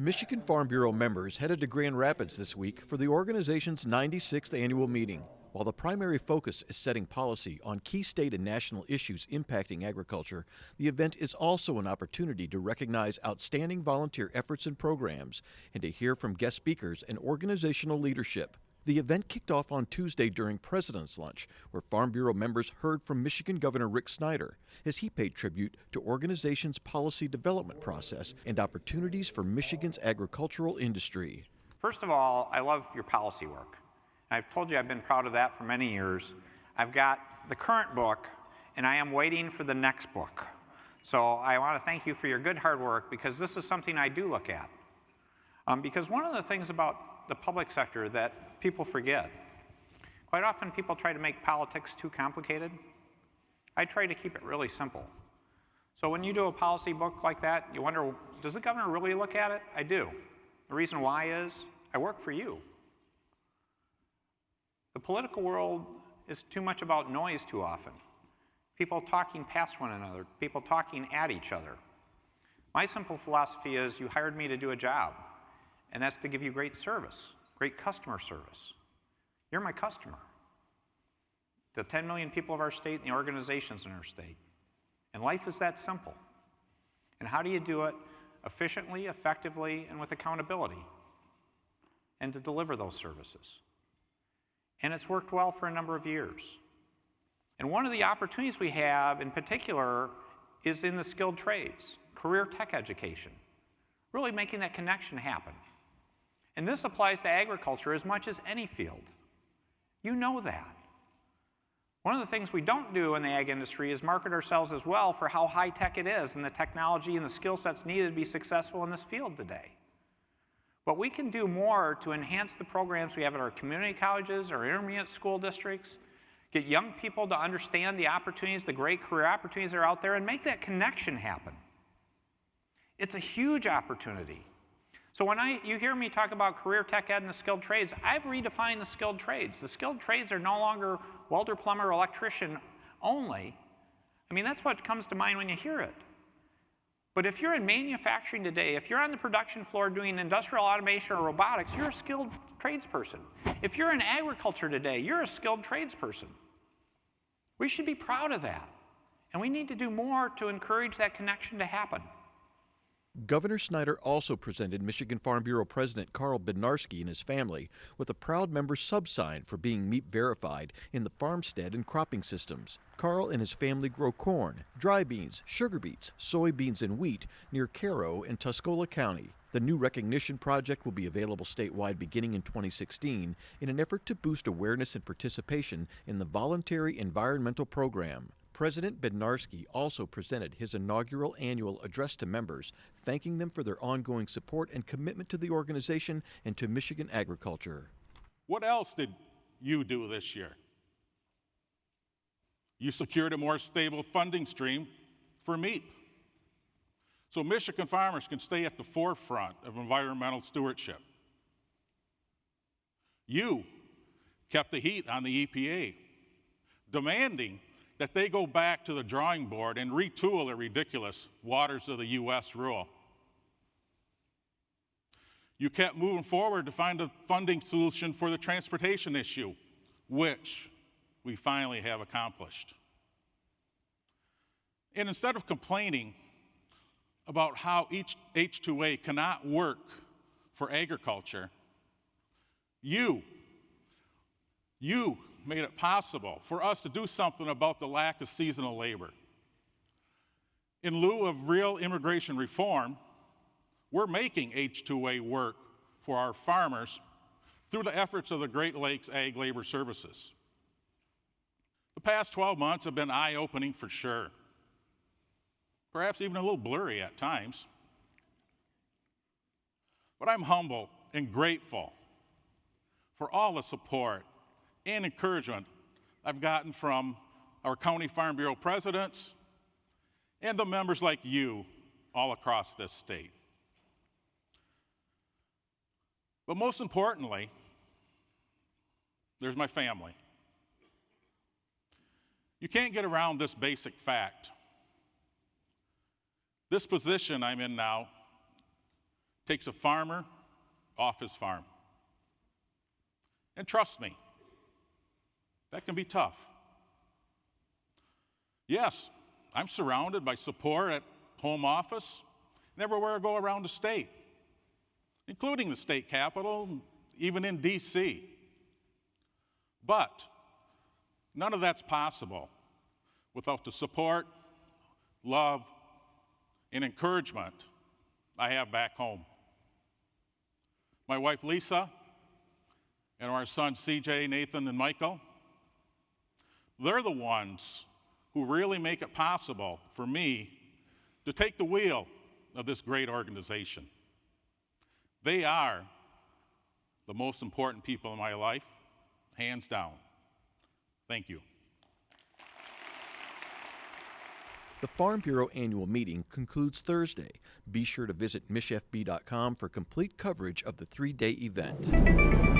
Michigan Farm Bureau members headed to Grand Rapids this week for the organization's 96th annual meeting. While the primary focus is setting policy on key state and national issues impacting agriculture, the event is also an opportunity to recognize outstanding volunteer efforts and programs and to hear from guest speakers and organizational leadership. The event kicked off on Tuesday during President's Lunch, where Farm Bureau members heard from Michigan Governor Rick Snyder as he paid tribute to organization's policy development process and opportunities for Michigan's agricultural industry. First of all, I love your policy work. I've told you I've been proud of that for many years. I've got the current book, and I am waiting for the next book. So I want to thank you for your good hard work, because this is something I do look at. Because one of the things about the public sector that people forget, quite often people try to make politics too complicated. I try to keep it really simple. So when you do a policy book like that, you wonder, does the governor really look at it? I do. The reason why is I work for you. The political world is too much about noise too often. People talking past one another, people talking at each other. My simple philosophy is you hired me to do a job, and that's to give you great service, great customer service. You're my customer. The 10 million people of our state and the organizations in our state. And life is that simple. And how do you do it efficiently, effectively, and with accountability? And to deliver those services. And it's worked well for a number of years. And one of the opportunities we have in particular is in the skilled trades, career tech education, really making that connection happen. And this applies to agriculture as much as any field. You know that. One of the things we don't do in the ag industry is market ourselves as well for how high tech it is and the technology and the skill sets needed to be successful in this field today. But we can do more to enhance the programs we have at our community colleges, our intermediate school districts, get young people to understand the opportunities, the great career opportunities that are out there, and make that connection happen. It's a huge opportunity. So when you hear me talk about career tech ed and the skilled trades, I've redefined the skilled trades. The skilled trades are no longer welder, plumber, electrician only. I mean, that's what comes to mind when you hear it. But if you're in manufacturing today, if you're on the production floor doing industrial automation or robotics, you're a skilled tradesperson. If you're in agriculture today, you're a skilled tradesperson. We should be proud of that. And we need to do more to encourage that connection to happen. Governor Snyder also presented Michigan Farm Bureau President Carl Bednarski and his family with a proud member sub-sign for being MEAP verified in the farmstead and cropping systems. Carl and his family grow corn, dry beans, sugar beets, soybeans, and wheat near Cairo in Tuscola County. The new recognition project will be available statewide beginning in 2016 in an effort to boost awareness and participation in the voluntary environmental program. President Bednarski also presented his inaugural annual address to members, thanking them for their ongoing support and commitment to the organization and to Michigan agriculture. What else did you do this year? You secured a more stable funding stream for MEAP, so Michigan farmers can stay at the forefront of environmental stewardship. You kept the heat on the EPA, demanding that they go back to the drawing board and retool the ridiculous Waters of the U.S. rule. You kept moving forward to find a funding solution for the transportation issue, which we finally have accomplished. And instead of complaining about how each H2A cannot work for agriculture, you made it possible for us to do something about the lack of seasonal labor. In lieu of real immigration reform, we're making H2A work for our farmers through the efforts of the Great Lakes Ag Labor Services. The past 12 months have been eye-opening for sure, perhaps even a little blurry at times. But I'm humble and grateful for all the support and encouragement I've gotten from our county farm bureau presidents and the members like you all across this state. But most importantly, there's my family. You can't get around this basic fact. This position I'm in now takes a farmer off his farm. And trust me, that can be tough. Yes, I'm surrounded by support at home office and everywhere I go around the state, including the state capitol, even in D.C. But none of that's possible without the support, love, and encouragement I have back home. My wife Lisa and our sons CJ, Nathan, and Michael, they're the ones who really make it possible for me to take the wheel of this great organization. They are the most important people in my life, hands down. Thank you. The Farm Bureau annual meeting concludes Thursday. Be sure to visit mishfb.com for complete coverage of the 3-day event.